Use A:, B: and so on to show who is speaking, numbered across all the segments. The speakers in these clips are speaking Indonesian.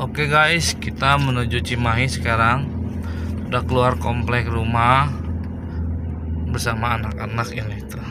A: Oke guys, kita menuju Cimahi sekarang. Udah keluar komplek rumah bersama anak-anak ini tuh.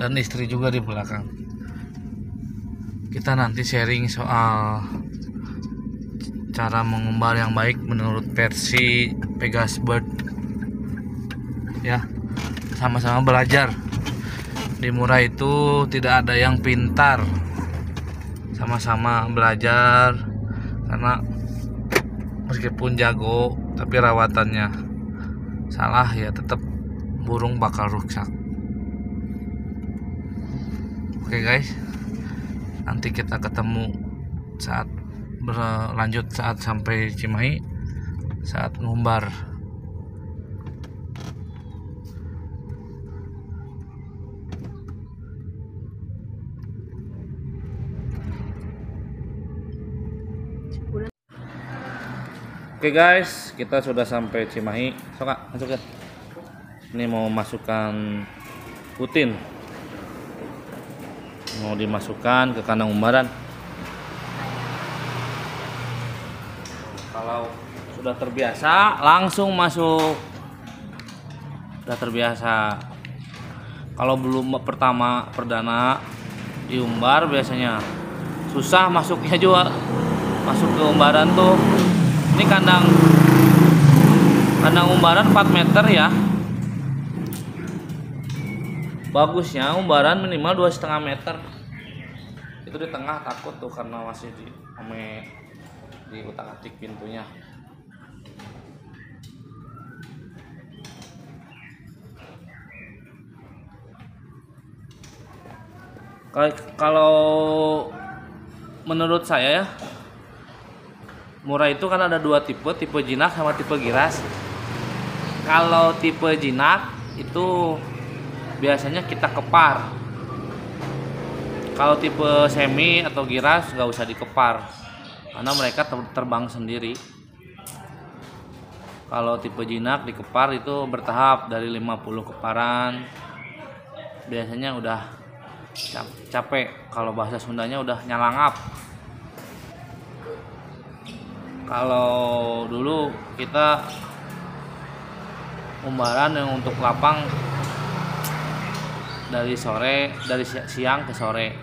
A: Dan istri juga di belakang. Kita nanti sharing soal cara mengumbar yang baik menurut versi Pegas Bird. Ya, sama-sama belajar. Di Murah itu tidak ada yang pintar. Sama-sama belajar, karena meskipun jago tapi rawatannya salah ya tetap burung bakal rusak. Oke guys, nanti kita ketemu saat berlanjut saat sampai Cimahi, saat ngumbar. Oke guys, kita sudah sampai Cimahi. Sok Kak, masuk ya. Ini mau masukkan putin. Mau dimasukkan ke kandang umbaran. Kalau sudah terbiasa, langsung masuk. Sudah terbiasa. Kalau belum perdana diumbar biasanya susah masuknya juga. Masuk ke umbaran tuh. Ini kandang umbaran 4 meter ya. Bagusnya umbaran minimal 2,5 meter. Itu di tengah takut tuh karena masih di utak-atik pintunya. Kalau menurut saya ya, Murah itu kan ada 2 tipe jinak sama tipe giras. Kalau tipe jinak itu biasanya kita kepar. Kalau tipe semi atau giras nggak usah dikepar, karena mereka terbang sendiri. Kalau tipe jinak dikepar itu bertahap dari 50 keparan. Biasanya udah capek, kalau bahasa Sundanya udah nyalangap. Kalau dulu kita umbaran yang untuk lapang dari siang ke sore.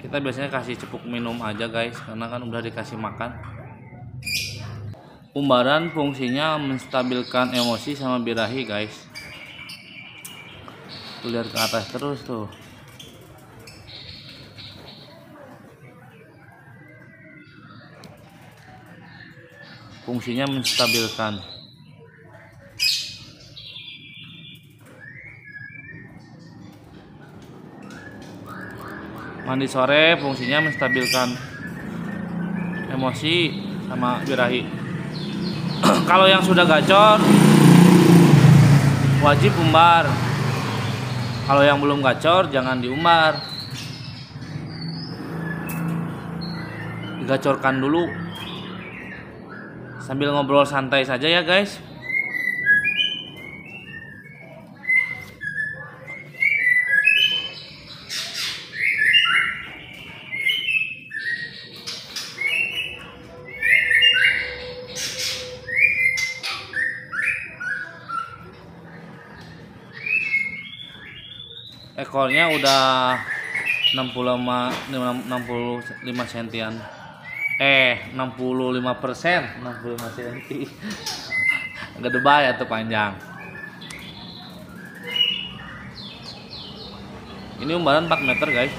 A: Kita biasanya kasih cupuk minum aja guys, karena kan udah dikasih makan. Umbaran fungsinya menstabilkan emosi sama birahi guys. Tuh lihat ke atas terus tuh. Fungsinya menstabilkan. Mandi sore fungsinya menstabilkan emosi sama birahi. Kalau yang sudah gacor wajib umbar. Kalau yang belum gacor jangan diumbar. Digacorkan dulu. Sambil ngobrol santai saja ya guys. Ekornya udah 65 sentian. 65 senti. Gede banget tuh panjang. Ini umbaran 4 meter guys.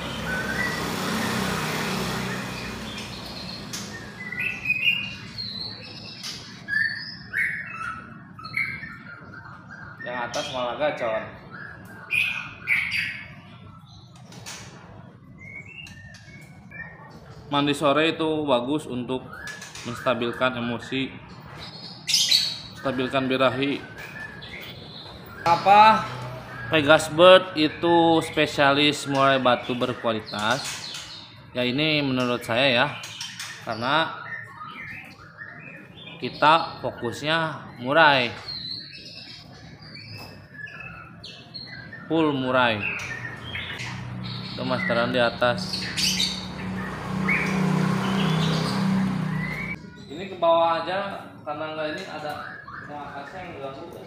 A: Yang atas malah gacor. Mandi sore itu bagus untuk menstabilkan emosi, stabilkan birahi. Apa Pegas Bird itu spesialis murai batu berkualitas? Ya ini menurut saya ya, karena kita fokusnya murai. full murai. Itu masteran di atas. Ini ke bawah aja karena nggak ini ada akasnya yang ganggu.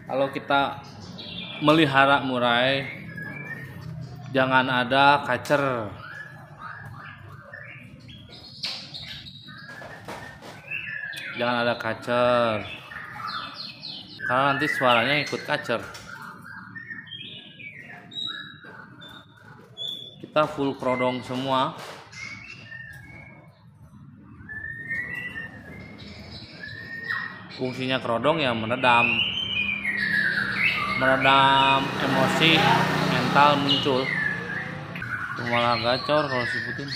A: Kalau kita melihara murai, jangan ada kacer. Jangan ada kacer, karena nanti suaranya ikut kacer. Kita full krodong semua. Fungsinya krodong ya meredam emosi mental muncul. Malah gacor kalau sebutin.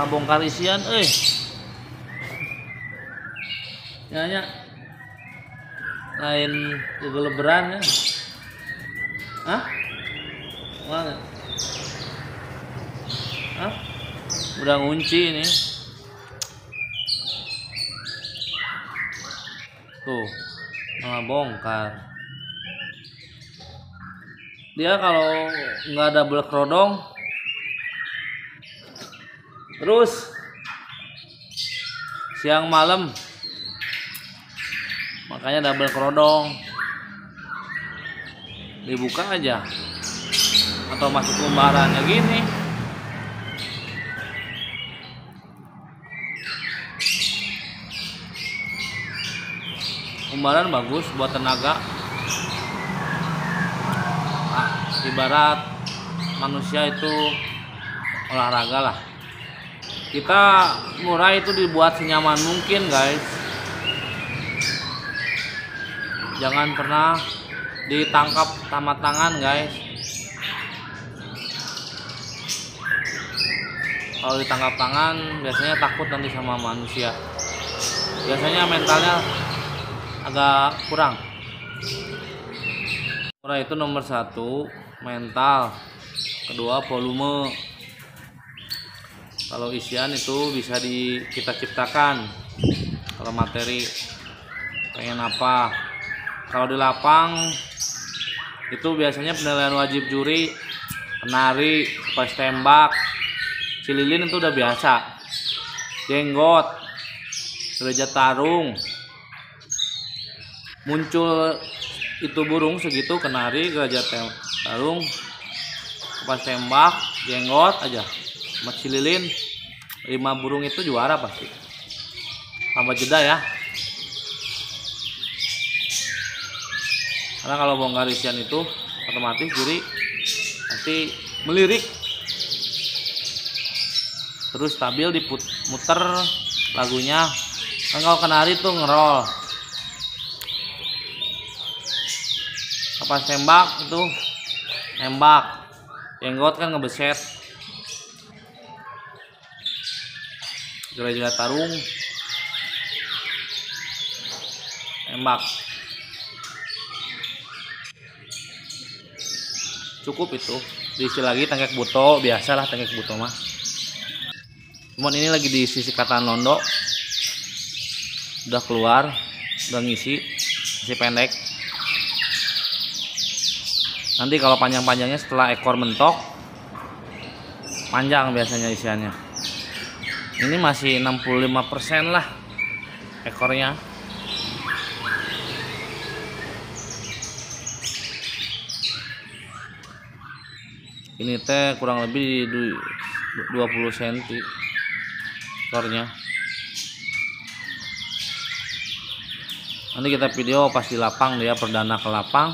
A: Bongkar isian nyanya lain kegeleberan ya. Mana? Udah ngunci ini tuh, malah bongkar. Dia kalau nggak double krodong terus siang malam, makanya double krodong. Dibuka aja atau masuk umbarannya gini. Umbaran bagus buat tenaga. Ibarat manusia itu olahraga lah. Kita murai itu dibuat senyaman mungkin, guys. Jangan pernah ditangkap sama tangan, guys. Kalau ditangkap tangan biasanya takut nanti sama manusia. Biasanya mentalnya agak kurang. Murai itu nomor 1 mental, kedua volume. Kalau isian itu bisa kita ciptakan. Kalau materi pengen apa. Kalau di lapang itu biasanya penilaian wajib juri, penari, pas tembak, cililin itu udah biasa. Jenggot, derajat tarung, muncul itu burung segitu, kenari, derajat tarung, pas tembak, jenggot aja. Sama cililin 5 burung itu juara pasti. Tambah jeda ya. Karena kalau bongkar isian itu otomatis juri nanti melirik. Terus stabil diputer lagunya. Kan kalau kenari tuh ngerol. Pas tembak itu nembak. Jenggot kan ngebeset. Gerak-gerak tarung, tembak. Cukup itu. Diisi lagi tengkek buto, biasalah tengkek buto mah. Cuman ini lagi diisi sikatan londo. Udah keluar, udah ngisi, isi pendek. Nanti kalau panjang-panjangnya setelah ekor mentok, panjang biasanya isiannya. Ini masih 65% lah ekornya. Ini teh kurang lebih 20 cm ekornya. Nanti kita video pas di lapang, dia perdana ke lapang,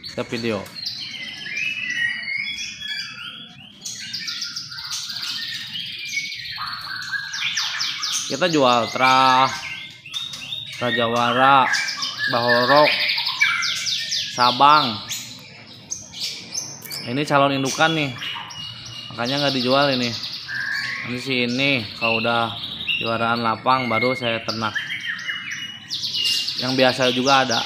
A: kita video. Kita jual terah, Rajawara, Bahorok, Sabang. Ini calon indukan nih, makanya nggak dijual ini. Nanti sih ini kalau udah juaraan lapang baru saya ternak. Yang biasa juga ada.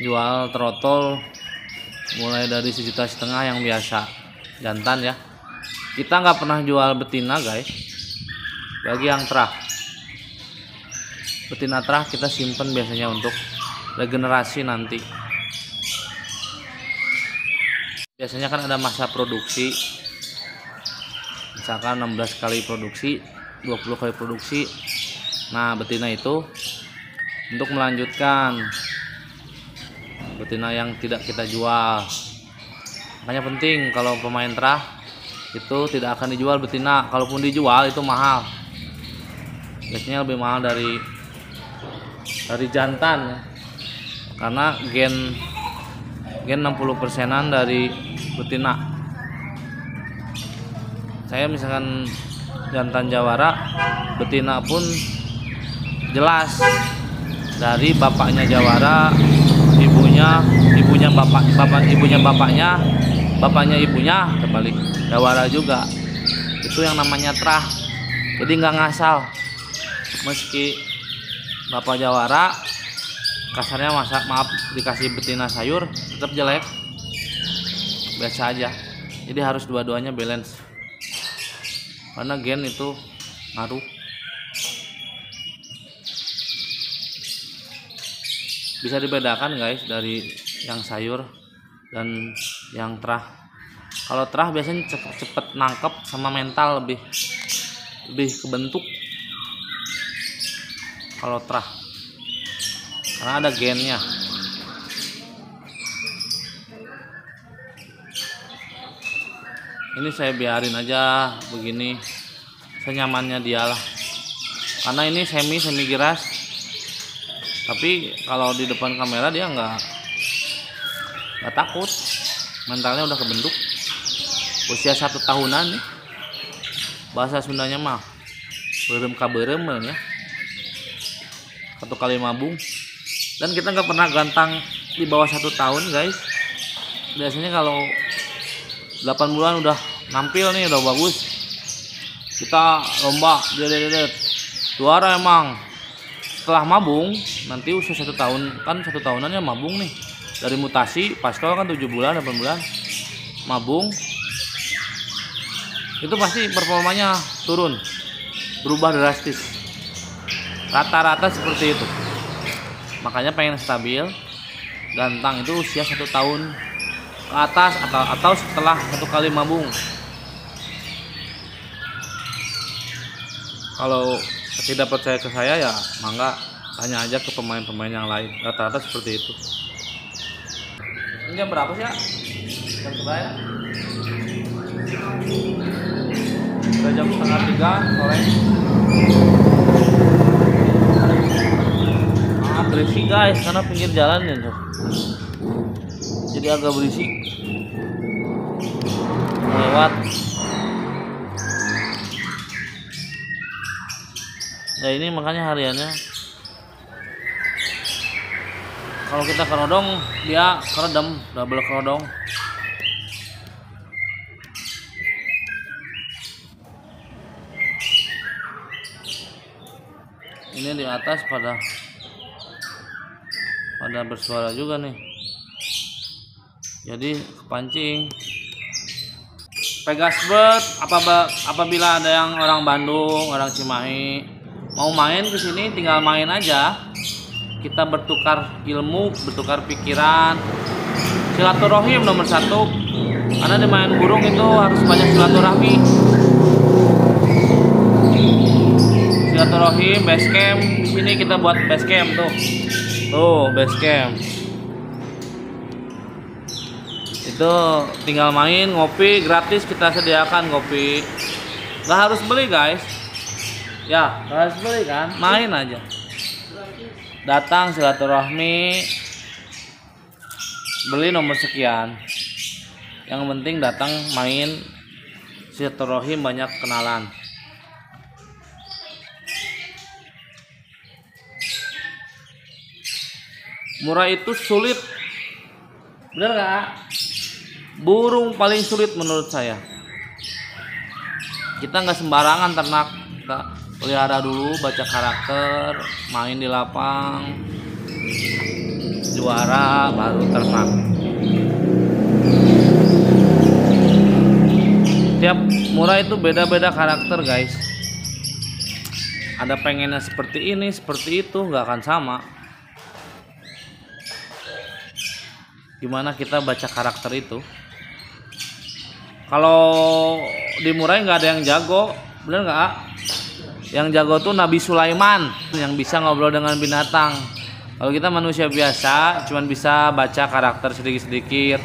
A: jual trotol mulai dari 1,5 juta yang biasa jantan ya. Kita nggak pernah jual betina guys. Bagi yang terah, betina terah kita simpen biasanya untuk regenerasi nanti. Biasanya kan ada masa produksi, misalkan 16 kali produksi, 20 kali produksi. Nah betina itu untuk melanjutkan betina yang tidak kita jual. Makanya penting kalau pemain terah itu tidak akan dijual betina. Kalaupun dijual itu mahal, biasanya lebih mahal dari jantan ya. Karena gen 60%-an dari betina. Saya misalkan jantan jawara, betina pun jelas dari bapaknya jawara, ibunya bapaknya ibunya terbalik jawara juga. Itu yang namanya terah. Jadi nggak ngasal. Meski bapak jawara kasarnya maaf dikasih betina sayur tetap jelek, biasa aja. Jadi harus dua-duanya balance karena gen itu ngaruh. Bisa dibedakan guys dari yang sayur dan yang terah. Kalau terah biasanya cepet nangkep sama mental lebih kebentuk kalau terah, karena ada gennya. Ini saya biarin aja begini, senyamannya dialah. Karena ini semi giras, tapi kalau di depan kamera dia nggak takut, mentalnya udah kebentuk. Usia 1 tahunan nih, bahasa Sundanya mah berem kaberem ya, 1 kali mabung. Dan kita nggak pernah gantang di bawah 1 tahun guys. Biasanya kalau 8 bulan udah nampil nih, udah bagus, kita lomba juara emang. Setelah mabung nanti usia 1 tahun, kan 1 tahunannya mabung nih, dari mutasi pastol kan 7 bulan 8 bulan mabung, itu pasti performanya turun, berubah drastis, rata-rata seperti itu. Makanya pengen stabil gantang itu usia 1 tahun ke atas atau setelah 1 kali mabung. Kalau tidak percaya ke saya ya mangga tanya aja ke pemain-pemain yang lain, rata-rata seperti itu. Ini jam berapa sih ya? Jam berapa ya? Udah jam 2:30 sore. Berisik guys, karena pinggir jalan ya tuh, jadi agak berisik lewat. Nah ini makanya hariannya kalau kita kerodong dia keredam, double kerodong. Ini di atas pada bersuara juga nih, jadi kepancing. Pegasbird apabila ada yang orang Bandung, orang Cimahi mau main ke sini, tinggal main aja. Kita bertukar ilmu, bertukar pikiran, silaturahim nomor 1. Karena di main burung itu harus banyak silaturahmi. Silaturahim, base camp. Di sini kita buat base camp tuh. Tuh base camp. Itu tinggal main, ngopi gratis kita sediakan kopi. Nggak harus beli guys. Ya, nggak harus beli kan, main aja. Datang silaturahmi, beli nomor sekian. Yang penting datang main, silaturahim, banyak kenalan. Murah itu sulit, bener gak? Burung paling sulit menurut saya. Kita nggak sembarangan ternak, kita pelihara dulu, baca karakter, main di lapang, suara, baru ternak. Tiap murai itu beda-beda karakter guys. Ada pengennya seperti ini, seperti itu, nggak akan sama. Gimana kita baca karakter itu? Kalau di murai nggak ada yang jago, bener nggak? Yang jago tuh Nabi Sulaiman yang bisa ngobrol dengan binatang. Kalau kita manusia biasa, cuman bisa baca karakter sedikit-sedikit.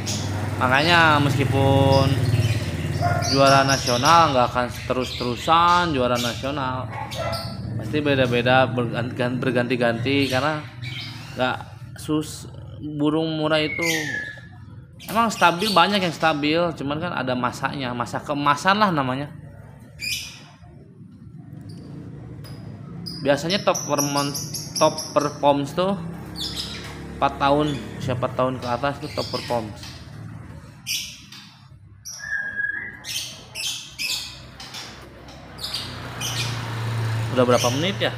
A: Makanya meskipun juara nasional nggak akan terus-terusan juara nasional. Pasti beda-beda, berganti-ganti karena nggak burung murai itu emang stabil, banyak yang stabil, cuman kan ada masanya, masa keemasan lah namanya. Biasanya top performance tuh 4 tahun, usia 4 tahun ke atas tuh top performance. Udah berapa menit ya?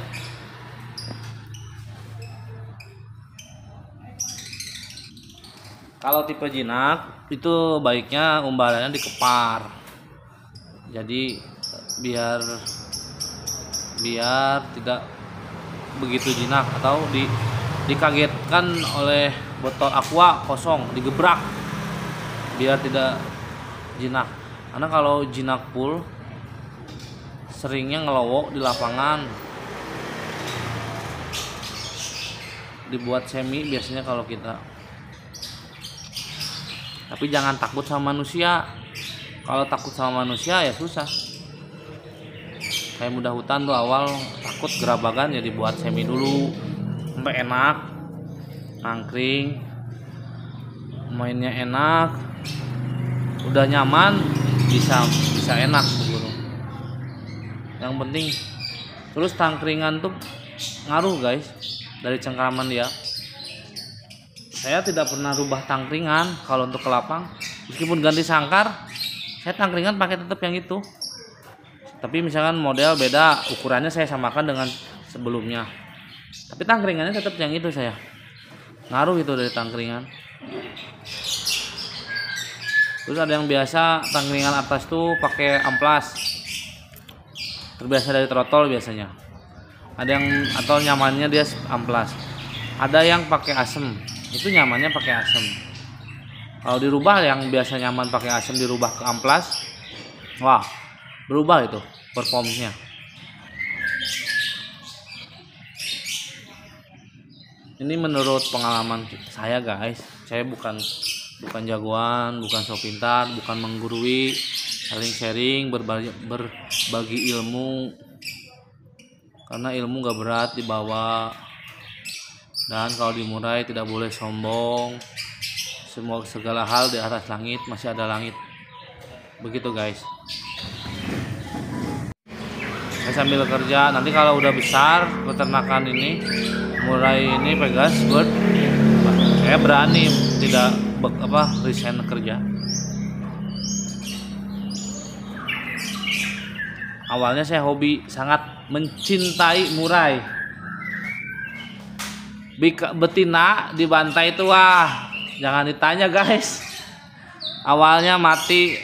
A: Kalau tipe jinak itu baiknya umbalannya dikepar. Jadi biar tidak begitu jinak, atau dikagetkan oleh botol aqua kosong, digebrak biar tidak jinak. Karena kalau jinak full seringnya ngelowo di lapangan. Dibuat semi biasanya kalau kita. Tapi jangan takut sama manusia. Kalau takut sama manusia ya susah. Kayak mudah hutan tuh awal takut gerabagan ya dibuat semi dulu sampai enak, nangkring, mainnya enak, udah nyaman, bisa enak berburu. Yang penting terus tangkringan tuh ngaruh guys dari cengkraman dia. Saya tidak pernah rubah tangkringan kalau untuk kelapang, meskipun ganti sangkar, saya tangkringan pakai tetap yang itu. Tapi misalkan model beda, ukurannya saya samakan dengan sebelumnya. Tapi tangkringannya tetap yang itu saya. Ngaruh itu dari tangkringan. Terus ada yang biasa tangkringan atas tuh pakai amplas. Terbiasa dari trotol biasanya. Ada yang atau nyamannya dia amplas. Ada yang pakai asem. Itu nyamannya pakai asem. Kalau dirubah yang biasa nyaman pakai asem dirubah ke amplas. Wah, berubah itu performnya. Ini menurut pengalaman saya guys. Saya bukan jagoan, bukan so pintar, bukan menggurui, saling sharing, berbagi ilmu. Karena ilmu gak berat dibawa. Dan kalau dimurai tidak boleh sombong. Semua segala hal di atas langit masih ada langit. Begitu guys. Saya sambil kerja, nanti kalau udah besar peternakan ini, murai ini Pegas Bird, saya berani tidak resign kerja. Awalnya saya hobi, sangat mencintai murai. Betina dibantai itu wah, jangan ditanya guys. Awalnya mati,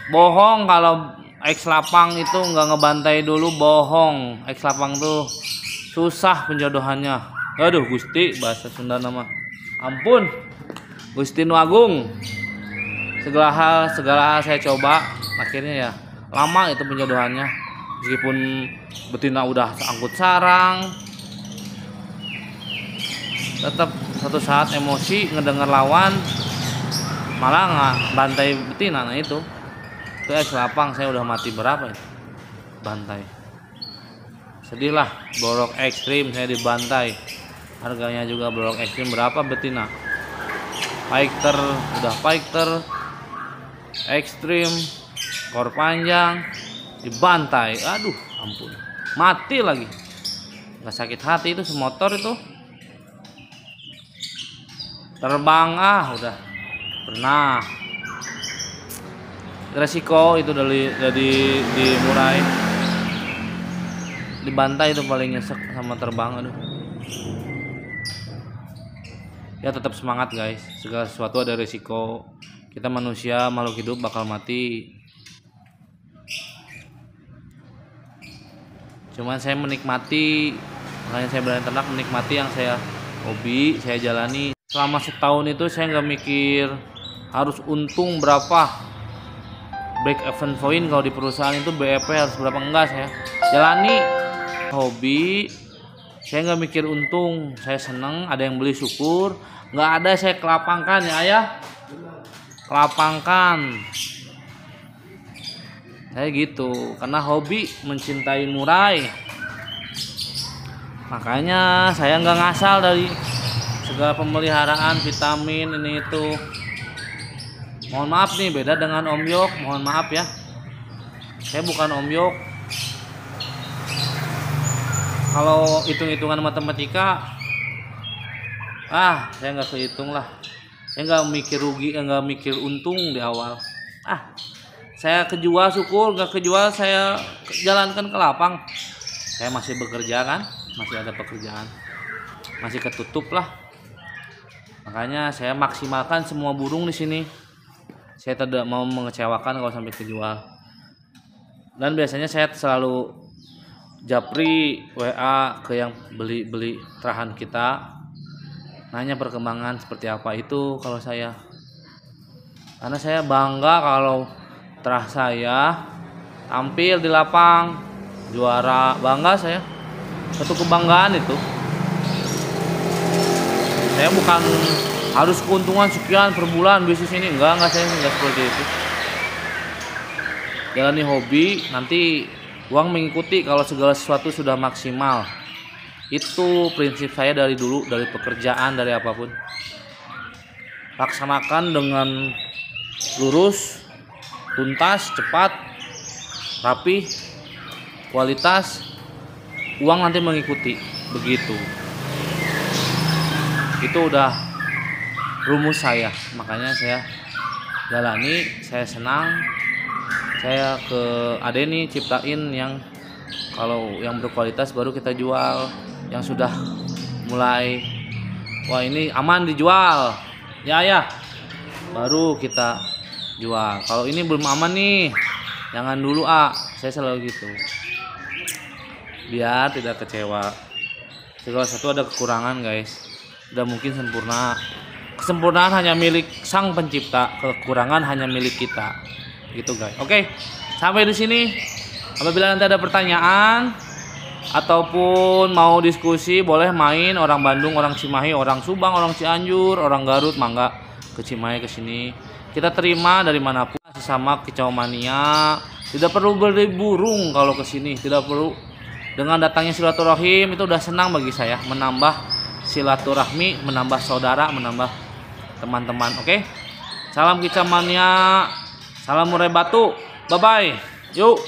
A: bohong kalau X lapang itu nggak ngebantai dulu, bohong. X lapang tuh susah penjodohannya. Aduh Gusti, bahasa Sunda nama. Ampun, Gusti Nu Agung. Segala hal saya coba, akhirnya ya lama itu penjodohannya. Meskipun betina udah angkut sarang, tetap satu saat emosi ngedenger lawan malah nggak bantai betina. Nah itu X lapang saya udah mati berapa ya bantai. Sedih lah, borok ekstrim saya dibantai. Harganya juga borok ekstrim berapa betina. Fighter udah fighter, ekstrim, ekor panjang dibantai. Aduh ampun, mati lagi. Nggak sakit hati itu semotor itu. Terbang udah pernah. Resiko itu dari murai. Dibantai itu paling nyesek sama terbang. Aduh. Ya tetap semangat guys, segala sesuatu ada resiko. Kita manusia makhluk hidup bakal mati. Cuman saya menikmati, makanya saya berani ternak, menikmati yang saya hobi, saya jalani. Selama setahun itu saya nggak mikir harus untung berapa, break even point kalau di perusahaan itu BEP harus berapa, enggak. Saya jalani hobi, saya nggak mikir untung, saya seneng, ada yang beli syukur, nggak ada saya kelapangkan ya ayah, kelapangkan. Saya gitu, karena hobi, mencintai murai. Makanya saya nggak ngasal dari segala pemeliharaan, vitamin ini itu. Mohon maaf nih, beda dengan Om Yok, mohon maaf ya. Saya bukan Om Yok. Kalau hitung-hitungan matematika, saya nggak kehitung lah. Saya nggak mikir rugi, nggak mikir untung di awal. Saya kejual syukur, nggak kejual saya jalankan ke lapang. Saya masih bekerja kan, masih ada pekerjaan, masih ketutup lah. Makanya saya maksimalkan semua burung di sini. Saya tidak mau mengecewakan kalau sampai kejual. Dan biasanya saya selalu japri WA ke yang beli terahan kita, nanya perkembangan seperti apa itu kalau saya. Karena saya bangga kalau terah saya tampil di lapang juara, bangga saya. Satu kebanggaan itu. Saya bukan harus keuntungan sekian per bulan bisnis ini, enggak, saya enggak seperti itu. Jalani hobi, nanti uang mengikuti kalau segala sesuatu sudah maksimal. Itu prinsip saya dari dulu, dari pekerjaan, dari apapun. Laksanakan dengan lurus, tuntas, cepat, rapi, kualitas, uang nanti mengikuti. Begitu. Itu udah rumus saya. Makanya saya jalani, saya senang. Saya ke Ade nih ciptain yang kalau yang berkualitas baru kita jual. Yang sudah mulai, wah ini aman dijual ya, baru kita jual. Kalau ini belum aman nih, jangan dulu saya selalu gitu, biar tidak kecewa. Segala sesuatu ada kekurangan guys, tidak mungkin sempurna. Kesempurnaan hanya milik sang pencipta, kekurangan hanya milik kita, gitu guys. Oke, sampai di sini. Apabila nanti ada pertanyaan ataupun mau diskusi, boleh main, orang Bandung, orang Cimahi, orang Subang, orang Cianjur, orang Garut, mangga ke Cimahi ke sini. Kita terima dari manapun, sesama kicau mania. Tidak perlu beli burung kalau ke sini, tidak perlu. Dengan datangnya silaturahim itu udah senang bagi saya, menambah silaturahmi, menambah saudara, menambah teman-teman. Oke? Salam kicau mania, salam murai batu. Bye bye. Yuk.